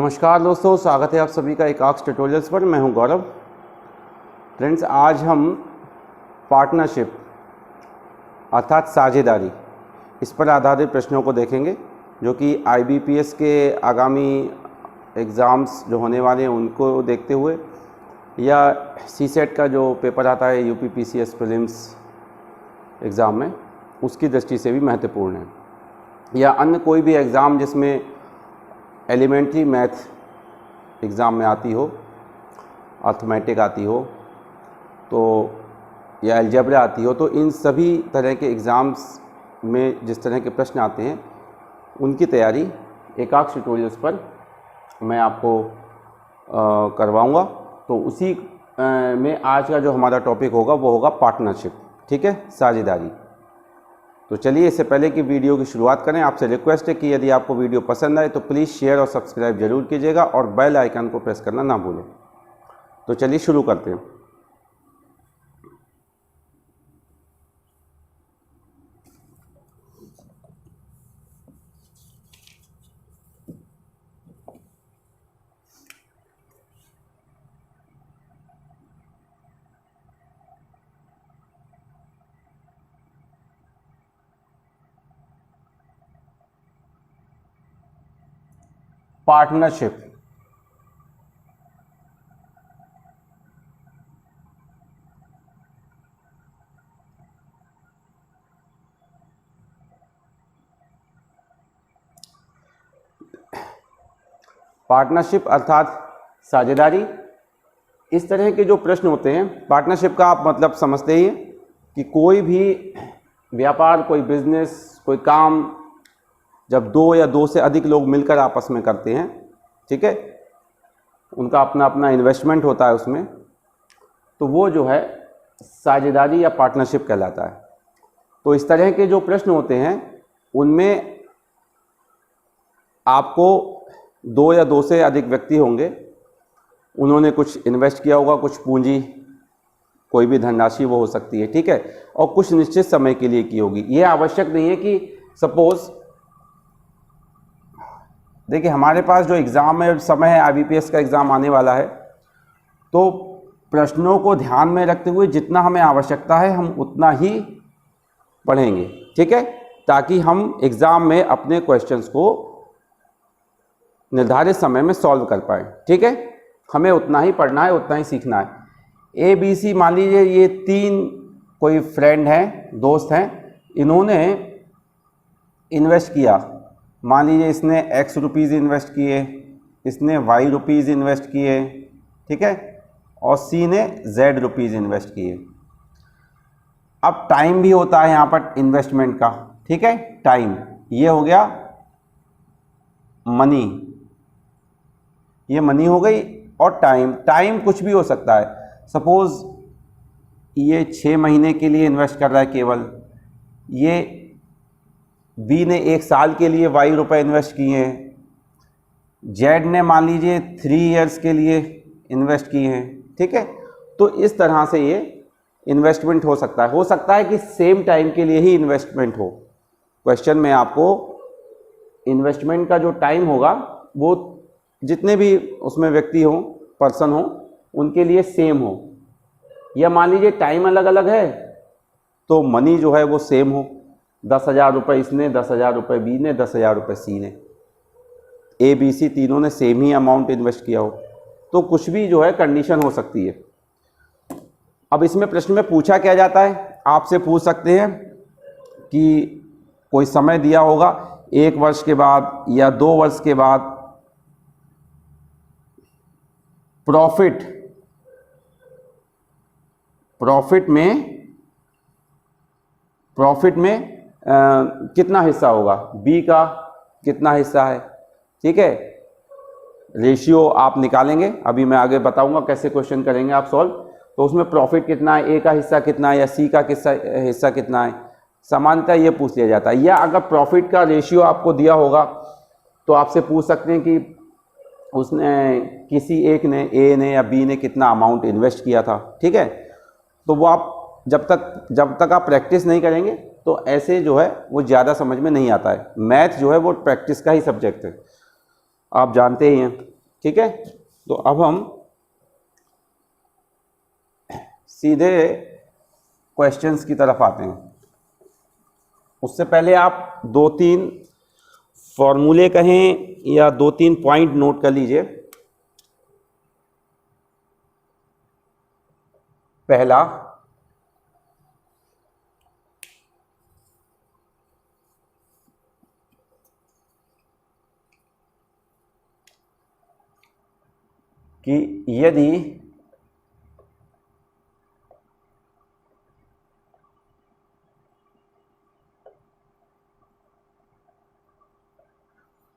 नमस्कार दोस्तों, स्वागत है आप सभी का एकाक्स ट्यूटोरियल्स पर। मैं हूं गौरव। फ्रेंड्स, आज हम पार्टनरशिप अर्थात साझेदारी, इस पर आधारित प्रश्नों को देखेंगे जो कि IBPS के आगामी एग्ज़ाम्स जो होने वाले हैं उनको देखते हुए, या CSET का जो पेपर आता है UPPCS प्रीलिम्स एग्ज़ाम में, उसकी दृष्टि से भी महत्वपूर्ण है, या अन्य कोई भी एग्ज़ाम जिसमें एलिमेंट्री मैथ एग्ज़ाम में आती हो, अर्थमेटिक आती हो तो, या अलजेब्रा आती हो, तो इन सभी तरह के एग्ज़ाम्स में जिस तरह के प्रश्न आते हैं उनकी तैयारी एकाक्स ट्यूटोरियल्स पर मैं आपको करवाऊंगा। तो उसी में आज का जो हमारा टॉपिक होगा वो होगा पार्टनरशिप, ठीक है, साझेदारी। तो चलिए, इससे पहले कि वीडियो की शुरुआत करें, आपसे रिक्वेस्ट है कि यदि आपको वीडियो पसंद आए तो प्लीज़ शेयर और सब्सक्राइब जरूर कीजिएगा और बेल आइकन को प्रेस करना ना भूलें। तो चलिए शुरू करते हैं। पार्टनरशिप, पार्टनरशिप अर्थात साझेदारी, इस तरह के जो प्रश्न होते हैं, पार्टनरशिप का आप मतलब समझते ही हैं कि कोई भी व्यापार, कोई बिजनेस, कोई काम जब दो या दो से अधिक लोग मिलकर आपस में करते हैं, ठीक है, उनका अपना अपना इन्वेस्टमेंट होता है उसमें, तो वो जो है साझेदारी या पार्टनरशिप कहलाता है। तो इस तरह के जो प्रश्न होते हैं उनमें आपको दो या दो से अधिक व्यक्ति होंगे, उन्होंने कुछ इन्वेस्ट किया होगा, कुछ पूंजी, कोई भी धनराशि वो हो सकती है, ठीक है, और कुछ निश्चित समय के लिए की होगी। ये आवश्यक नहीं है कि सपोज देखिए हमारे पास जो एग्ज़ाम में समय है, IBPS का एग्ज़ाम आने वाला है, तो प्रश्नों को ध्यान में रखते हुए जितना हमें आवश्यकता है हम उतना ही पढ़ेंगे, ठीक है, ताकि हम एग्ज़ाम में अपने क्वेश्चंस को निर्धारित समय में सॉल्व कर पाए, ठीक है। हमें उतना ही पढ़ना है, उतना ही सीखना है। ABC, मान लीजिए ये तीन कोई फ्रेंड हैं, दोस्त हैं, इन्होंने इन्वेस्ट किया। मान लीजिए इसने X रुपीज़ इन्वेस्ट किए, इसने Y रुपीज़ इन्वेस्ट किए, ठीक है, और C ने Z रुपीज़ इन्वेस्ट किए। अब टाइम भी होता है यहाँ पर इन्वेस्टमेंट का, ठीक है, टाइम, ये हो गया मनी, ये मनी हो गई, और टाइम कुछ भी हो सकता है। सपोज ये 6 महीने के लिए इन्वेस्ट कर रहा है केवल, ये B ने 1 साल के लिए Y रुपए इन्वेस्ट किए हैं, Z ने मान लीजिए 3 इयर्स के लिए इन्वेस्ट किए हैं, ठीक है। तो इस तरह से ये इन्वेस्टमेंट हो सकता है कि सेम टाइम के लिए ही इन्वेस्टमेंट हो। क्वेश्चन में आपको इन्वेस्टमेंट का जो टाइम होगा वो जितने भी उसमें व्यक्ति हों, पर्सन हो, उनके लिए सेम हो, या मान लीजिए टाइम अलग अलग है तो मनी जो है वो सेम हो। 10,000 रुपये इसने, 10,000 रुपये B ने, 10,000 रुपये C ने, ABC तीनों ने सेम ही अमाउंट इन्वेस्ट किया हो, तो कुछ भी जो है कंडीशन हो सकती है। अब इसमें प्रश्न में पूछा क्या जाता है, आपसे पूछ सकते हैं कि कोई समय दिया होगा 1 वर्ष के बाद या 2 वर्ष के बाद प्रॉफिट में कितना हिस्सा होगा, B का कितना हिस्सा है, ठीक है। रेशियो आप निकालेंगे, अभी मैं आगे बताऊंगा कैसे क्वेश्चन करेंगे आप सॉल्व। तो उसमें प्रॉफिट कितना है, A का हिस्सा कितना है, या C का हिस्सा कितना है, सामान्यतः ये पूछ लिया जाता है। या अगर प्रॉफिट का रेशियो आपको दिया होगा तो आपसे पूछ सकते हैं कि उसने किसी एक ने, A ने या B ने कितना अमाउंट इन्वेस्ट किया था, ठीक है। तो वो आप जब तक आप प्रैक्टिस नहीं करेंगे तो ऐसे जो है वो ज़्यादा समझ में नहीं आता है। मैथ जो है वो प्रैक्टिस का ही सब्जेक्ट है, आप जानते ही हैं। ठीक है, तो अब हम सीधे क्वेश्चंस की तरफ आते हैं। उससे पहले आप 2-3 फॉर्मूले कहें या 2-3 पॉइंट नोट कर लीजिए। पहला, कि यदि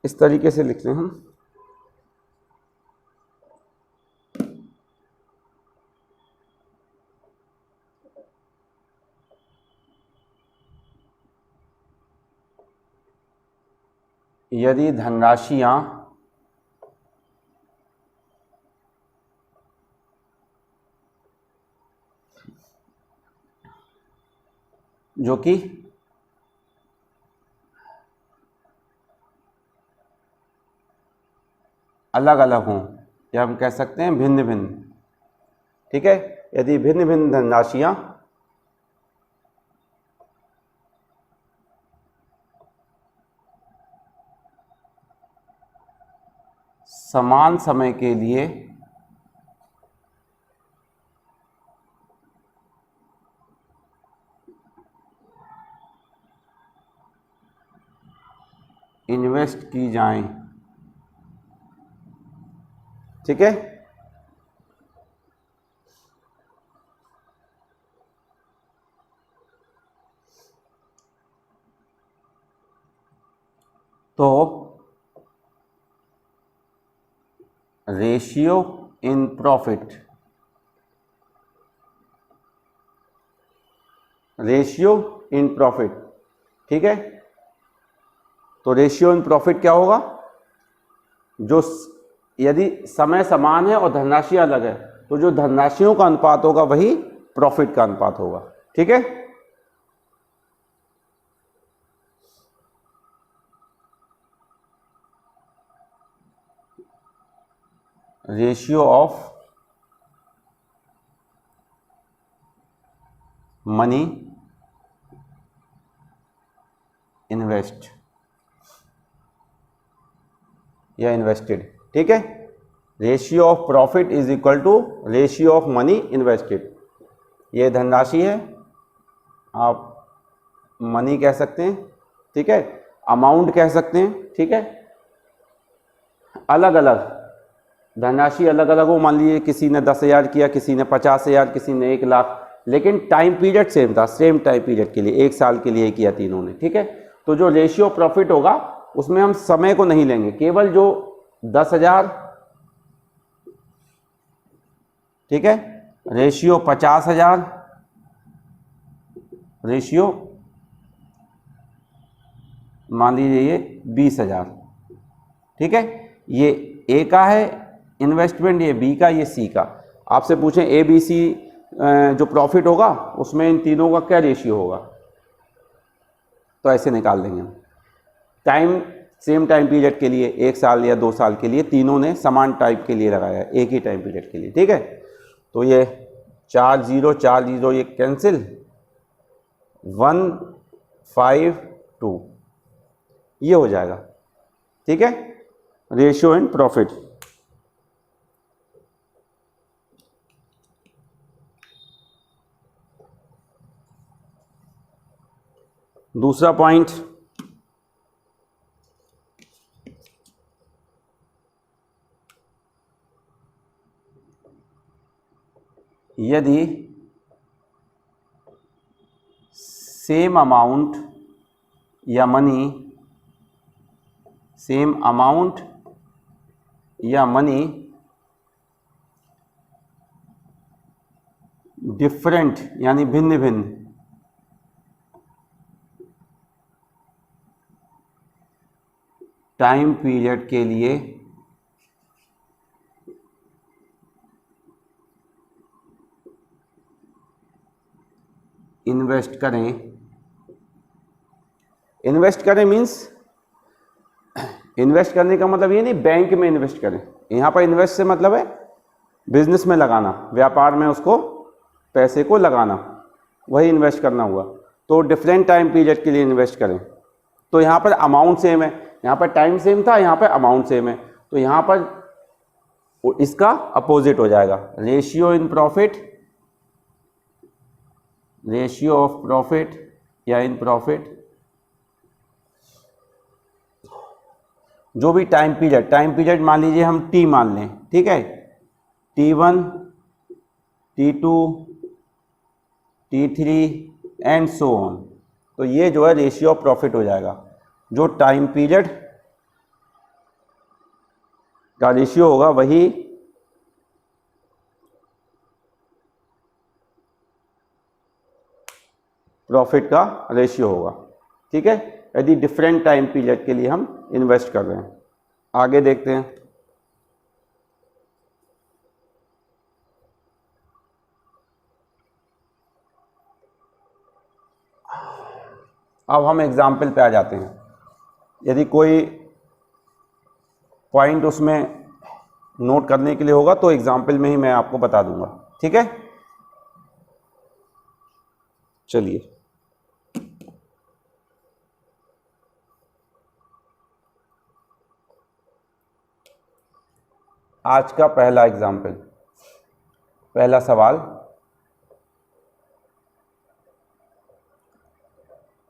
इस तरीके से लिखते हैं हम, यदि धनराशियां जो कि अलग अलग हों, या हम कह सकते हैं भिन्न भिन्न, ठीक है, यदि भिन्न भिन्न धनराशियां समान समय के लिए इन्वेस्ट की जाएं, ठीक है, तो ratio in profit, ratio in profit, ठीक है, तो रेशियो इन प्रॉफिट क्या होगा, जो यदि समय समान है और धनराशि अलग है तो जो धनराशियों का अनुपात होगा वही प्रॉफिट का अनुपात होगा, ठीक है। रेशियो ऑफ मनी इन्वेस्ट या इन्वेस्टेड, ठीक है, ratio of profit is equal to ratio of money invested. ये धनराशि है, आप मनी कह सकते हैं, ठीक है, अमाउंट कह सकते हैं, ठीक है, अलग अलग धनराशि अलग अलग हो, मान लीजिए किसी ने 10,000 किया, किसी ने 50,000, किसी ने 1,00,000, लेकिन टाइम पीरियड सेम था, सेम टाइम पीरियड के लिए 1 साल के लिए किया तीनों ने, ठीक है। तो जो रेशियो प्रॉफिट होगा उसमें हम समय को नहीं लेंगे, केवल जो 10,000, ठीक है, रेशियो 50,000, रेशियो मान लीजिए ये 20,000, ठीक है, ये ए का है इन्वेस्टमेंट, ये बी का, ये सी का। आपसे पूछें ए बी सी जो प्रॉफिट होगा उसमें इन तीनों का क्या रेशियो होगा, तो ऐसे निकाल देंगे हम। टाइम सेम टाइम पीरियड के लिए 1 साल या 2 साल के लिए तीनों ने समान टाइप के लिए लगाया है, एक ही टाइम पीरियड के लिए, ठीक है। तो ये 4 0 4 0 ये कैंसिल, 1 5 2 ये हो जाएगा, ठीक है, रेशियो एंड प्रॉफिट। दूसरा पॉइंट, यदि सेम अमाउंट या मनी, सेम अमाउंट या मनी डिफरेंट यानी भिन्न भिन्न टाइम पीरियड के लिए इन्वेस्ट करें, इन्वेस्ट करें मीन्स इन्वेस्ट करने का मतलब ये नहीं बैंक में इन्वेस्ट करें, यहाँ पर इन्वेस्ट से मतलब है बिजनेस में लगाना, व्यापार में उसको पैसे को लगाना, वही इन्वेस्ट करना हुआ। तो डिफरेंट टाइम पीरियड के लिए इन्वेस्ट करें। तो यहाँ पर अमाउंट सेम है, यहाँ पर टाइम सेम था, यहाँ पर अमाउंट सेम है, तो यहाँ पर इसका अपोजिट हो जाएगा। Ratio in profit, ratio of profit या इन प्रॉफिट, जो भी टाइम पीरियड मान लीजिए हम टी मान लें, ठीक है, T1, T2, T3 and so on. तो ये जो है रेशियो ऑफ प्रॉफिट हो जाएगा। जो टाइम पीरियड का रेशियो होगा वही प्रॉफिट का रेशियो होगा, ठीक है, यदि डिफरेंट टाइम पीरियड के लिए हम इन्वेस्ट कर रहे हैं। आगे देखते हैं। अब हम एग्जाम्पल पे आ जाते हैं। यदि कोई पॉइंट उसमें नोट करने के लिए होगा तो एग्जाम्पल में ही मैं आपको बता दूंगा, ठीक है। चलिए, आज का पहला एग्जाम्पल, पहला सवाल,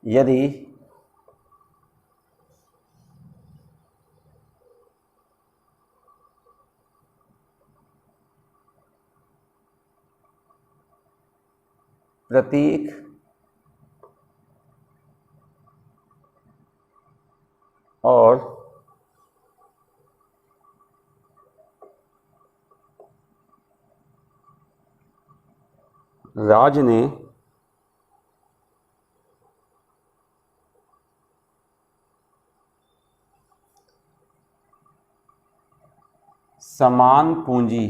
यदि प्रतीक और राज ने समान पूंजी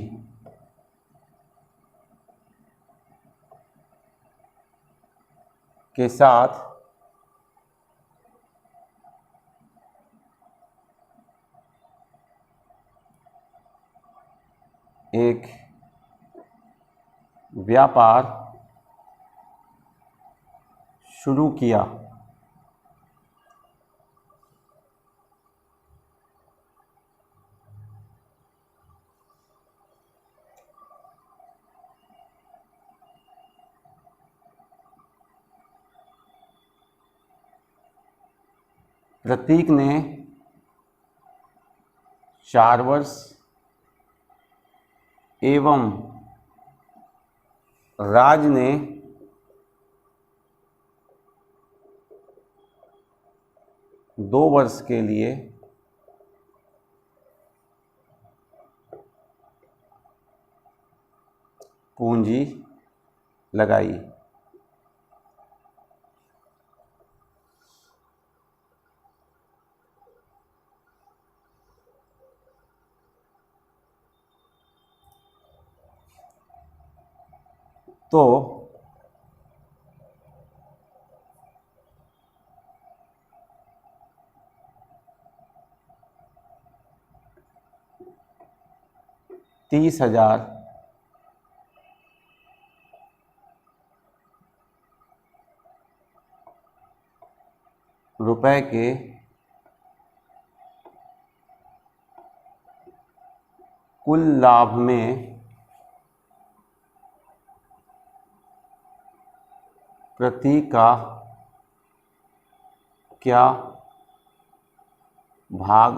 के साथ एक व्यापार शुरू किया, प्रतीक ने 4 वर्ष एवं राज ने 2 वर्ष के लिए पूंजी लगाई। तो $30,000 रुपए के कुल लाभ में प्रतीक का क्या भाग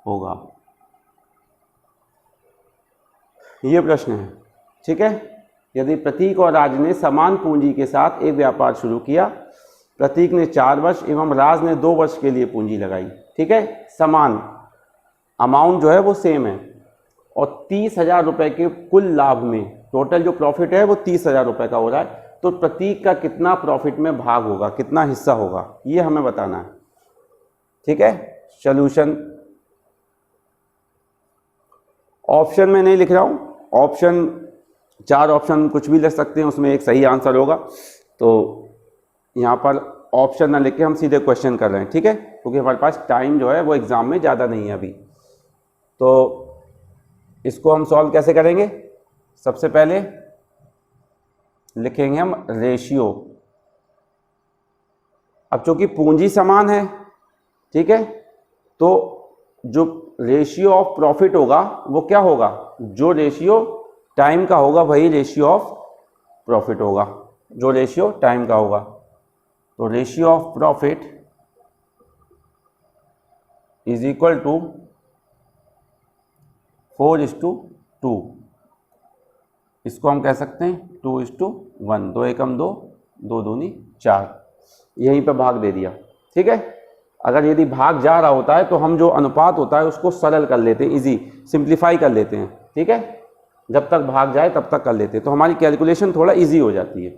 होगा? ये प्रश्न है, ठीक है। यदि प्रतीक और राज ने समान पूंजी के साथ एक व्यापार शुरू किया, प्रतीक ने 4 वर्ष एवं राज ने 2 वर्ष के लिए पूंजी लगाई, ठीक है, समान अमाउंट जो है वो सेम है, और 30,000 रुपए के कुल लाभ में टोटल जो प्रॉफिट है वो 30,000 रुपए का हो रहा है। तो प्रतीक का कितना प्रॉफिट में भाग होगा, कितना हिस्सा होगा, ये हमें बताना है, ठीक है। सॉल्यूशन ऑप्शन में नहीं लिख रहा हूं, ऑप्शन 4 ऑप्शन कुछ भी लिख सकते हैं, उसमें एक सही आंसर होगा। तो यहाँ पर ऑप्शन ना लिख के हम सीधे क्वेश्चन कर रहे हैं, ठीक है, क्योंकि हमारे पास टाइम जो है वो एग्ज़ाम में ज़्यादा नहीं है अभी। तो इसको हम सॉल्व कैसे करेंगे? सबसे पहले लिखेंगे हम रेशियो। अब चूंकि पूंजी समान है, ठीक है, तो जो रेशियो ऑफ प्रॉफिट होगा वो क्या होगा? जो रेशियो टाइम का होगा वही रेशियो ऑफ प्रॉफिट होगा, जो रेशियो टाइम का होगा। तो ratio of profit is equal to 4:2। इसको हम कह सकते हैं 2:1, 2 एकम 2, 2 दूनी 4, यहीं पे भाग दे दिया, ठीक है। अगर यदि भाग जा रहा होता है तो हम जो अनुपात होता है उसको सरल कर लेते हैं, इजी सिंप्लीफाई कर लेते हैं, ठीक है, जब तक भाग जाए तब तक कर लेते हैं, तो हमारी कैलकुलेशन थोड़ा इजी हो जाती है।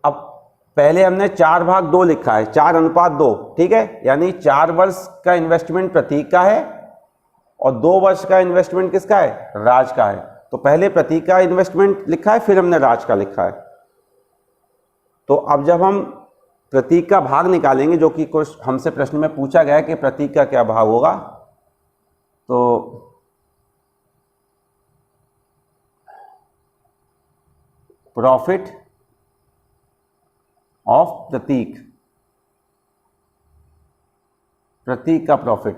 अब पहले हमने 4/2 लिखा है, 4:2, ठीक है, यानी 4 वर्ष का इन्वेस्टमेंट प्रतीक का है और 2 वर्ष का इन्वेस्टमेंट किसका है? राज का है। तो पहले प्रतीक का इन्वेस्टमेंट लिखा है, फिर हमने राज का लिखा है। तो अब जब हम प्रतीक का भाग निकालेंगे, जो कि कुछ हमसे प्रश्न में पूछा गया है कि प्रतीक का क्या भाग होगा, तो प्रॉफिट ऑफ प्रतीक, प्रतीक का प्रॉफिट,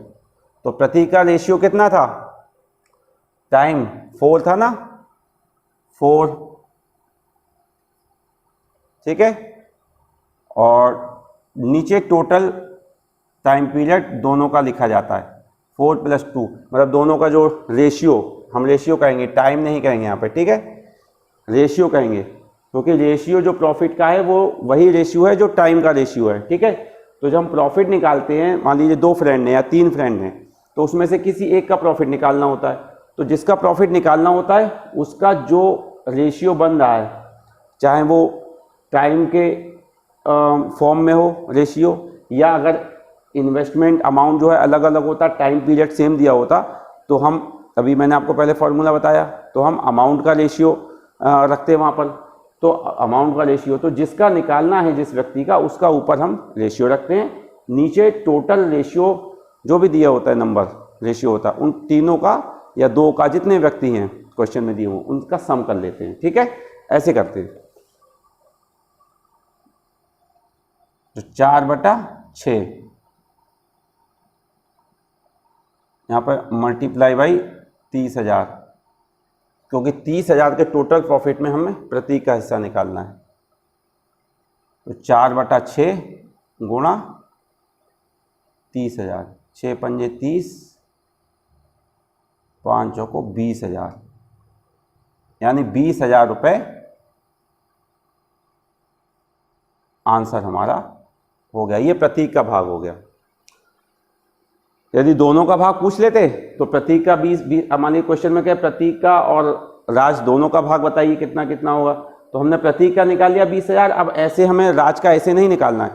तो प्रतीक का रेशियो कितना था? टाइम 4 था ना, 4, ठीक है, और नीचे टोटल टाइम पीरियड दोनों का लिखा जाता है 4 + 2, मतलब दोनों का जो रेशियो, हम रेशियो कहेंगे, टाइम नहीं कहेंगे यहाँ पे, ठीक है, रेशियो कहेंगे, क्योंकि रेशियो जो प्रॉफिट का है वो वही रेशियो है जो टाइम का रेशियो है, ठीक है। तो जब हम प्रॉफिट निकालते हैं, मान लीजिए 2 फ्रेंड हैं या 3 फ्रेंड हैं, तो उसमें से किसी एक का प्रॉफिट निकालना होता है, तो जिसका प्रॉफिट निकालना होता है उसका जो रेशियो बन रहा है, चाहे वो टाइम के फॉर्म में हो रेशियो, या अगर इन्वेस्टमेंट अमाउंट जो है अलग अलग होता, टाइम पीरियड सेम दिया होता, तो हम, अभी मैंने आपको पहले फॉर्मूला बताया, तो हम अमाउंट का रेशियो रखते हैं वहाँ पर, तो अमाउंट का रेशियो, तो जिसका निकालना है जिस व्यक्ति का, उसका ऊपर हम रेशियो रखते हैं, नीचे टोटल रेशियो जो भी दिया होता है, नंबर रेशियो होता है, उन तीनों का या 2 का, जितने व्यक्ति हैं क्वेश्चन में दिए हुए, उनका सम कर लेते हैं, ठीक है, ऐसे करते हैं। तो 4/6 यहाँ पर मल्टीप्लाई बाई 30,000, क्योंकि 30,000 के टोटल प्रॉफिट में हमें प्रतीक का हिस्सा निकालना है। तो 4/6 गुणा 30,000, 6 पंजे 30, 5 चौको 20,000, यानी 20,000 रुपये आंसर हमारा हो गया। ये प्रतीक का भाग हो गया। यदि दोनों का भाग पूछ लेते तो प्रतीक का 20, हमारे क्वेश्चन में क्या, प्रतीक का और राज दोनों का भाग बताइए कितना कितना होगा, तो हमने प्रतीक का निकाल लिया 20,000। अब ऐसे हमें राज का ऐसे नहीं निकालना है,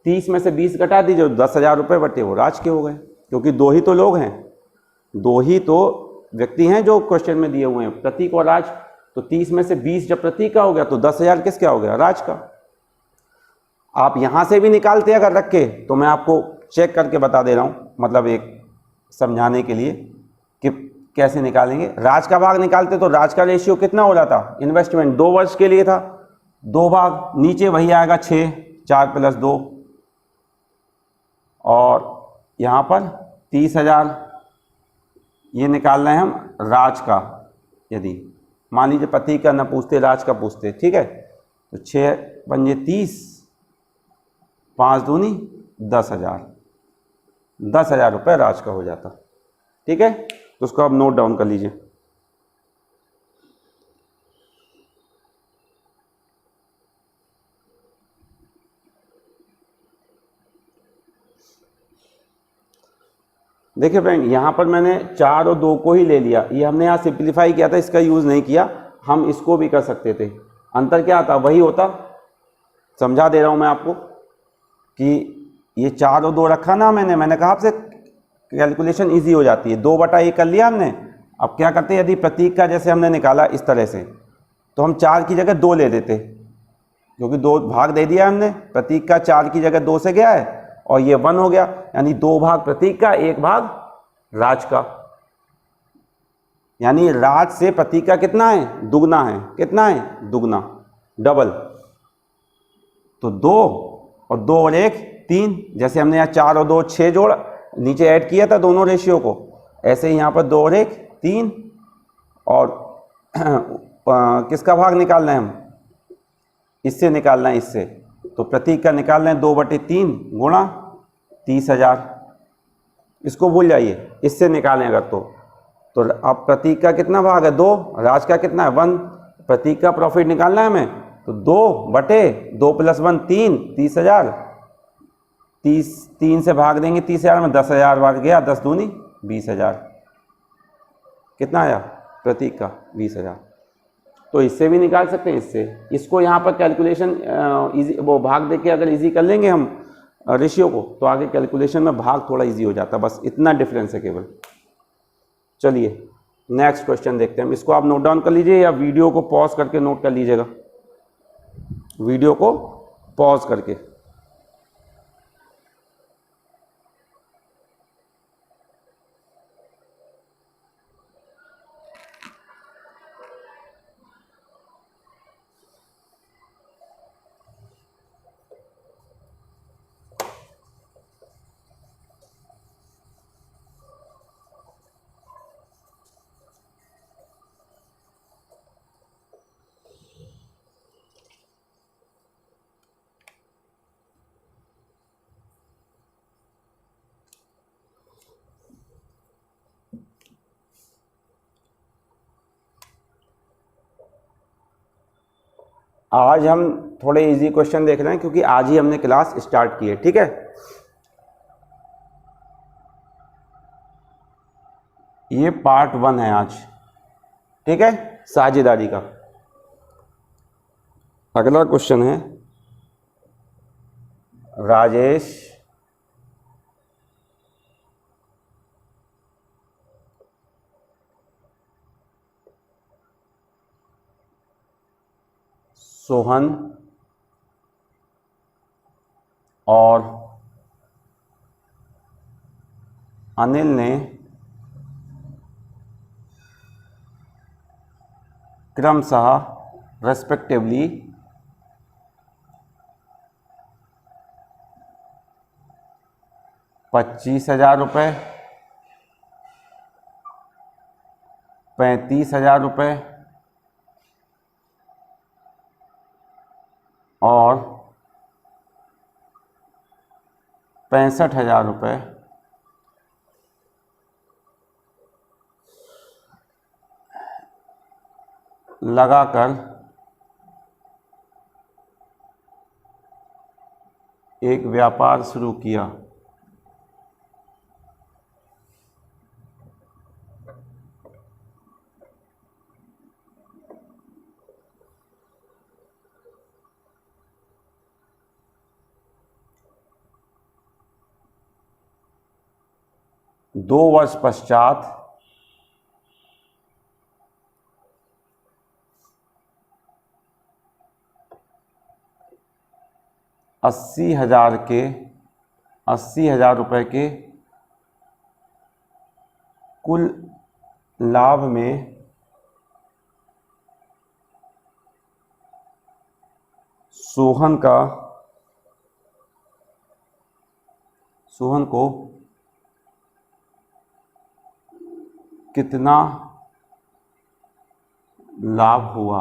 30 में से 20 घटा दीजिए, 10,000 रुपये बटे वो राज के हो गए, क्योंकि 2 ही तो लोग हैं, 2 ही तो व्यक्ति हैं जो क्वेश्चन में दिए हुए हैं, प्रतीक और राज। तो 30 में से 20 जब प्रतीक का हो गया तो 10,000 किसका हो गया? राज का। आप यहाँ से भी निकालते अगर रख के, तो मैं आपको चेक करके बता दे रहा हूँ, मतलब एक समझाने के लिए कि कैसे निकालेंगे। राज का भाग निकालते तो राज का रेशियो कितना हो रहा था? इन्वेस्टमेंट 2 वर्ष के लिए था, 2 भाग, नीचे वही आएगा 6, 4 + 2, और यहाँ पर 30,000 ये निकालना है हम राज का। यदि मान लीजिए प्रतीक का न पूछते, राज का पूछते, ठीक है, तो 6 पंजे 30, 5 दूनी 10,000, 10,000 रुपये राज का हो जाता, ठीक है। तो उसको आप नोट डाउन कर लीजिए। देखिए फ्रेंड, यहाँ पर मैंने 4 और 2 को ही ले लिया, ये हमने यहाँ सिंप्लीफाई किया था, इसका यूज़ नहीं किया। हम इसको भी कर सकते थे, अंतर क्या आता? वही होता। समझा दे रहा हूँ मैं आपको कि ये 4 और 2 रखा ना मैंने कहा आपसे कैलकुलेशन इजी हो जाती है। 2/1 कर लिया हमने। अब क्या करते, यदि प्रतीक का जैसे हमने निकाला इस तरह से, तो हम 4 की जगह 2 ले लेते, क्योंकि 2 भाग दे दिया हमने, प्रतीक का 4 की जगह 2 से गया है और ये 1 हो गया, यानी 2 भाग प्रतीक का 1 भाग राज का। यानी राज से प्रतीक का कितना है, दुगना है। कितना है, दुगना, डबल। तो 2 और 2 और 1 3, जैसे हमने यहाँ 4 और 2 6 जोड़ नीचे ऐड किया था दोनों रेशियो को, ऐसे ही यहाँ पर 2 और 1 3। और किसका भाग निकालना है, हम इससे निकालना है, इससे। तो प्रतीक का निकालना है 2/3 गुणा 30,000। इसको भूल जाइए, इससे निकालें अगर तो अब प्रतीक का कितना भाग है, 2, राज का कितना है, 1। प्रतीक का प्रॉफिट निकालना है हमें, तो 2/2 + 1 3, 30,000। 3 से भाग देंगे 30,000 में, 10,000 बार गया, 10 दूनी 20,000। कितना आया प्रतीक का, 20,000। तो इससे भी निकाल सकते हैं, इससे। इसको यहाँ पर कैलकुलेशन इजी, वो भाग देके अगर इजी कर लेंगे हम रेशियो को, तो आगे कैलकुलेशन में भाग थोड़ा इजी हो जाता है, बस इतना डिफरेंस है केवल। चलिए नेक्स्ट क्वेश्चन देखते हैं। इसको आप नोट डाउन कर लीजिए या वीडियो को पॉज करके नोट कर लीजिएगा, वीडियो को पॉज करके। आज हम थोड़े इजी क्वेश्चन देख रहे हैं क्योंकि आज ही हमने क्लास स्टार्ट की है, ठीक है। ये पार्ट 1 है आज, ठीक है, साझेदारी का। अगला क्वेश्चन है, राजेश सोहन और अनिल ने क्रमशः रेस्पेक्टिवली 25,000 रुपये, 35,000 रुपये और 65,000 रुपये लगाकर एक व्यापार शुरू किया। दो वर्ष पश्चात 80,000 रुपये के कुल लाभ में सोहन को कितना लाभ हुआ,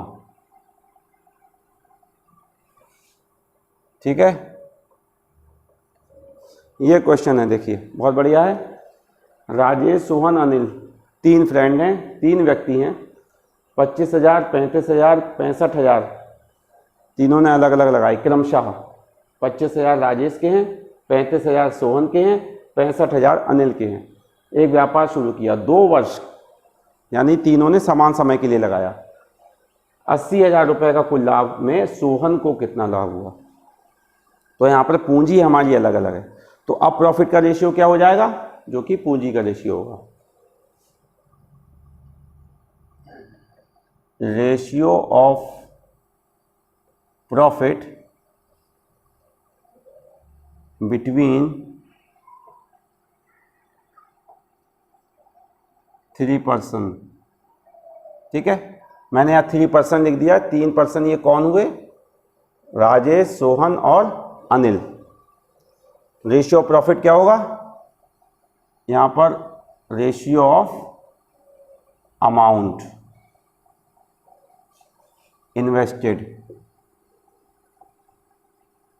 ठीक है। ये क्वेश्चन है, देखिए बहुत बढ़िया है। राजेश, सोहन, अनिल 3 फ्रेंड हैं, 3 व्यक्ति हैं। 25,000, 35,000, 65,000 तीनों ने अलग अलग लगाई क्रमशः। 25,000 राजेश के हैं, 35,000 सोहन के हैं, 65,000 अनिल के हैं। एक व्यापार शुरू किया 2 वर्ष, यानी तीनों ने समान समय के लिए लगाया। 80,000 रुपये का कुल लाभ में सोहन को कितना लाभ हुआ। तो यहाँ पर पूंजी हमारी अलग अलग है, तो अब प्रॉफिट का रेशियो क्या हो जाएगा, जो कि पूंजी का रेशियो होगा। Ratio of profit between 3 person. ठीक है, मैंने यहाँ 3 पर्सन लिख दिया। 3 पर्सन ये कौन हुए? राजेश, सोहन और अनिल। रेशियो ऑफ प्रॉफिट क्या होगा? यहाँ पर रेशियो ऑफ अमाउंट इन्वेस्टेड,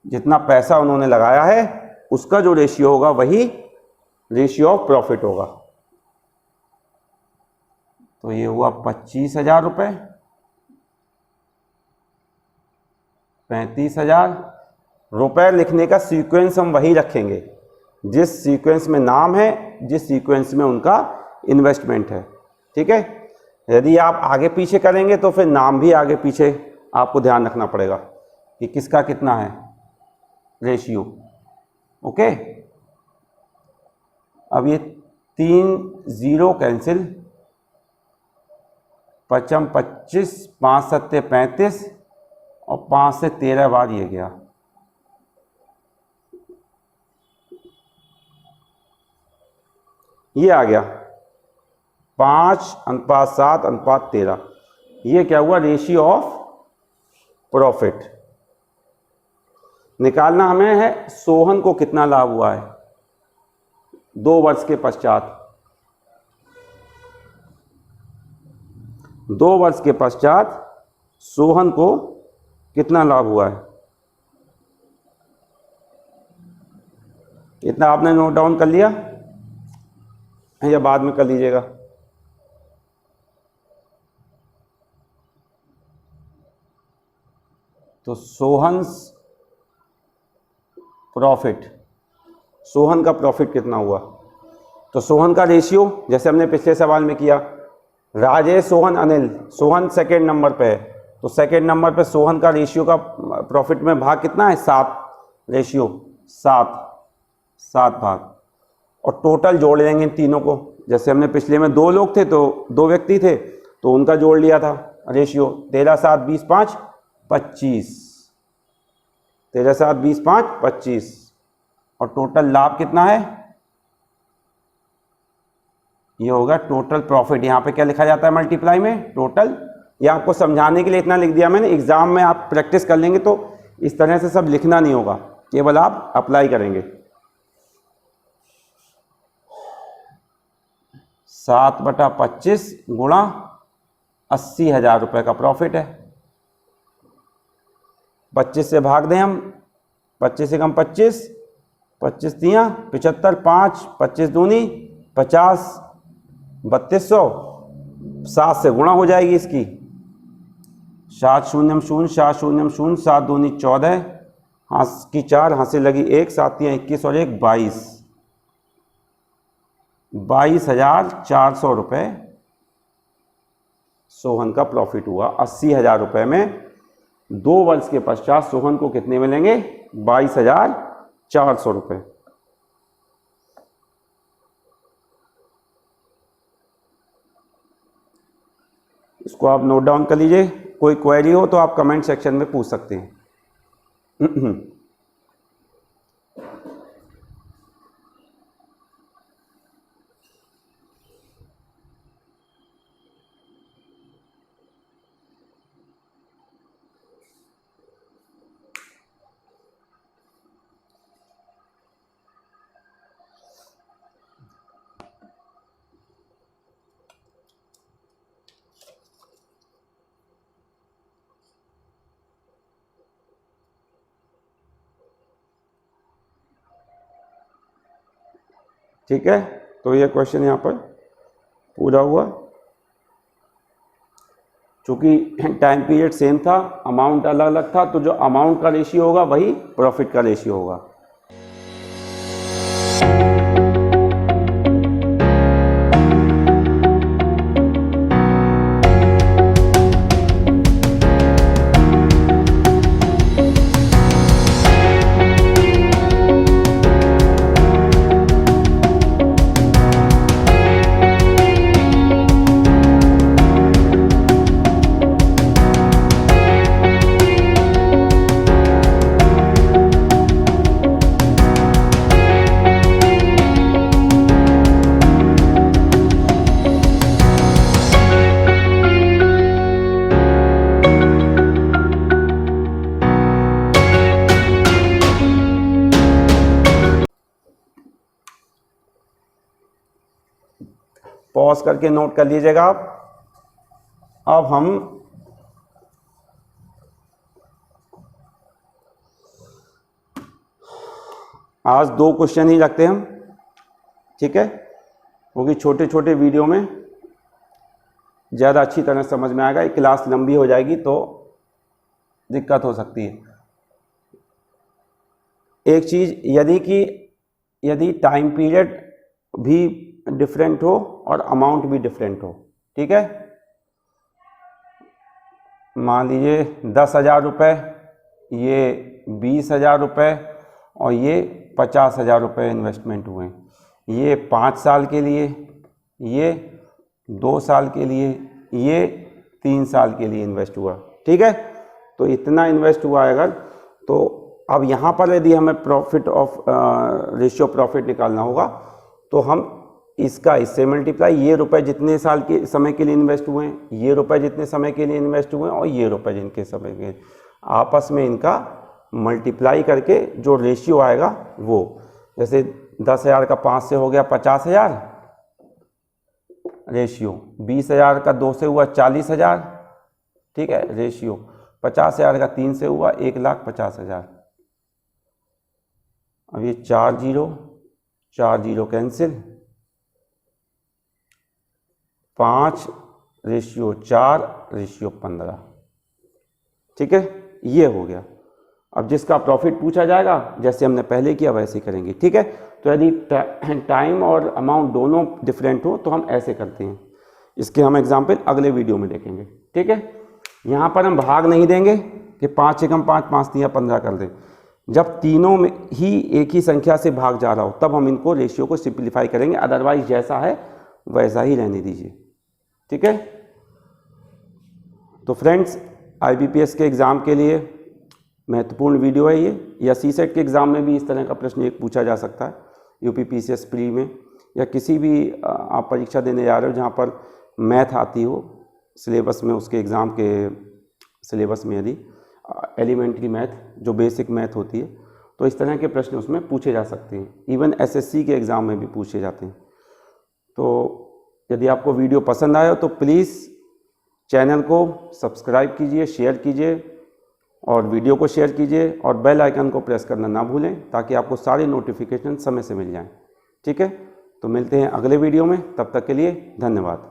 जितना पैसा उन्होंने लगाया है उसका जो रेशियो होगा वही रेशियो ऑफ प्रॉफिट होगा। तो ये हुआ 25,000 रुपये, 35,000 रुपये। लिखने का सीक्वेंस हम वही रखेंगे जिस सीक्वेंस में नाम है, जिस सीक्वेंस में उनका इन्वेस्टमेंट है। ठीक है, यदि आप आगे पीछे करेंगे तो फिर नाम भी आगे पीछे आपको ध्यान रखना पड़ेगा कि किसका कितना है रेशियो। ओके, अब ये 3 0 कैंसिल, 55 25, 5 7 35 और 5 से 13 बार ये गया। ये आ गया 5:7:13। ये क्या हुआ? Ratio of profit. निकालना हमें है सोहन को कितना लाभ हुआ है 2 वर्ष के पश्चात। 2 वर्ष के पश्चात सोहन को कितना लाभ हुआ है? इतना आपने नोट डाउन कर लिया या बाद में कर लीजिएगा? तो सोहन प्रॉफिट, सोहन का प्रॉफिट कितना हुआ? तो सोहन का रेशियो जैसे हमने पिछले सवाल में किया, राजेश, सोहन, अनिल। सोहन सेकेंड नंबर पे है तो सेकेंड नंबर पे सोहन का रेशियो का प्रॉफिट में भाग कितना है? 7। रेशियो 7 भाग। और टोटल जोड़ लेंगे इन तीनों को। जैसे हमने पिछले में 2 लोग थे तो 2 व्यक्ति थे तो उनका जोड़ लिया था रेशियो। 13 7 20 5 25, 13 7 20 5 25। और टोटल लाभ कितना है? ये होगा टोटल प्रॉफिट। यहाँ पे क्या लिखा जाता है मल्टीप्लाई में? टोटल। ये आपको समझाने के लिए इतना लिख दिया मैंने। एग्जाम में आप प्रैक्टिस कर लेंगे तो इस तरह से सब लिखना नहीं होगा, केवल आप अप्लाई करेंगे। 7/25 गुणा 80,000 रुपये का प्रॉफिट है। 25 से भाग दें हम, 25 से कम 25, 25 तियाँ 75, 5 25 दूनी 50, 3200। 7 से गुणा हो जाएगी इसकी। 7 0 0 7 0 0 7 दूनी 14, हाथ की 4, हाथ से लगी 1, 7 तियाँ 21 और 1 22। 22,400 रुपये सोहन का प्रॉफिट हुआ। 80,000 रुपये में 2 वर्ष के पश्चात सोहन को कितने मिलेंगे? 22,400 रुपये। इसको आप नोट डाउन कर लीजिए। कोई क्वेरी हो तो आप कमेंट सेक्शन में पूछ सकते हैं। ठीक है, तो ये क्वेश्चन यहाँ पर पूरा हुआ। चूंकि टाइम पीरियड सेम था, अमाउंट अलग अलग था, तो जो अमाउंट का रेशियो होगा वही प्रॉफिट का रेशियो होगा। पॉज करके नोट कर लीजिएगा आप। अब हम आज 2 क्वेश्चन ही रखते हैं हम, ठीक है, क्योंकि छोटे छोटे वीडियो में ज़्यादा अच्छी तरह समझ में आएगा। क्लास लंबी हो जाएगी तो दिक्कत हो सकती है। एक चीज़, यदि टाइम पीरियड भी डिफरेंट हो और अमाउंट भी डिफरेंट हो, ठीक है, मान लीजिए 10,000 रुपये, ये 20,000 रुपये और ये 50,000 रुपये इन्वेस्टमेंट हुए, ये 5 साल के लिए, ये 2 साल के लिए, ये 3 साल के लिए इन्वेस्ट हुआ, ठीक है। तो इतना इन्वेस्ट हुआ है अगर, तो अब यहाँ पर यदि हमें प्रॉफिट ऑफ रेशियो प्रॉफिट निकालना होगा तो हम इसका इससे मल्टीप्लाई, ये रुपए जितने साल के समय के लिए इन्वेस्ट हुए हैं, ये रुपए जितने समय के लिए इन्वेस्ट हुए हैं और ये रुपए जिनके समय के, आपस में इनका मल्टीप्लाई करके जो रेशियो आएगा वो, जैसे 10,000 का 5 से हो गया 50,000 रेशियो, 20,000 का 2 से हुआ 40,000, ठीक है, रेशियो 50,000 का 3 से हुआ 1,50,000। अब ये 4 जीरो कैंसिल, 5 रेशियो 4 रेशियो 15, ठीक है, ये हो गया। अब जिसका प्रॉफिट पूछा जाएगा जैसे हमने पहले किया वैसे ही करेंगे, ठीक है। तो यदि टाइम और अमाउंट दोनों डिफरेंट हो तो हम ऐसे करते हैं। इसके हम एग्जाम्पल अगले वीडियो में देखेंगे, ठीक है। यहाँ पर हम भाग नहीं देंगे कि 5 एकम 5, 5 तिया 15 कर दें। जब तीनों में ही एक ही संख्या से भाग जा रहा हो तब हम इनको रेशियो को सिंप्लीफाई करेंगे, अदरवाइज जैसा है वैसा ही रहने दीजिए, ठीक है। तो फ्रेंड्स, IBPS के एग्ज़ाम के लिए महत्वपूर्ण वीडियो है ये, या CSET के एग्ज़ाम में भी इस तरह का प्रश्न एक पूछा जा सकता है, UPPCS प्री में, या किसी भी आप परीक्षा देने जा रहे हो जहाँ पर मैथ आती हो सिलेबस में, उसके एग्ज़ाम के सिलेबस में यदि एलिमेंट्री मैथ जो बेसिक मैथ होती है, तो इस तरह के प्रश्न उसमें पूछे जा सकते हैं। इवन SSC के एग्ज़ाम में भी पूछे जाते हैं। तो यदि आपको वीडियो पसंद आया तो प्लीज़ चैनल को सब्सक्राइब कीजिए, शेयर कीजिए और वीडियो को शेयर कीजिए और बेल आइकन को प्रेस करना ना भूलें ताकि आपको सारी नोटिफिकेशन समय से मिल जाएं, ठीक है। तो मिलते हैं अगले वीडियो में, तब तक के लिए धन्यवाद।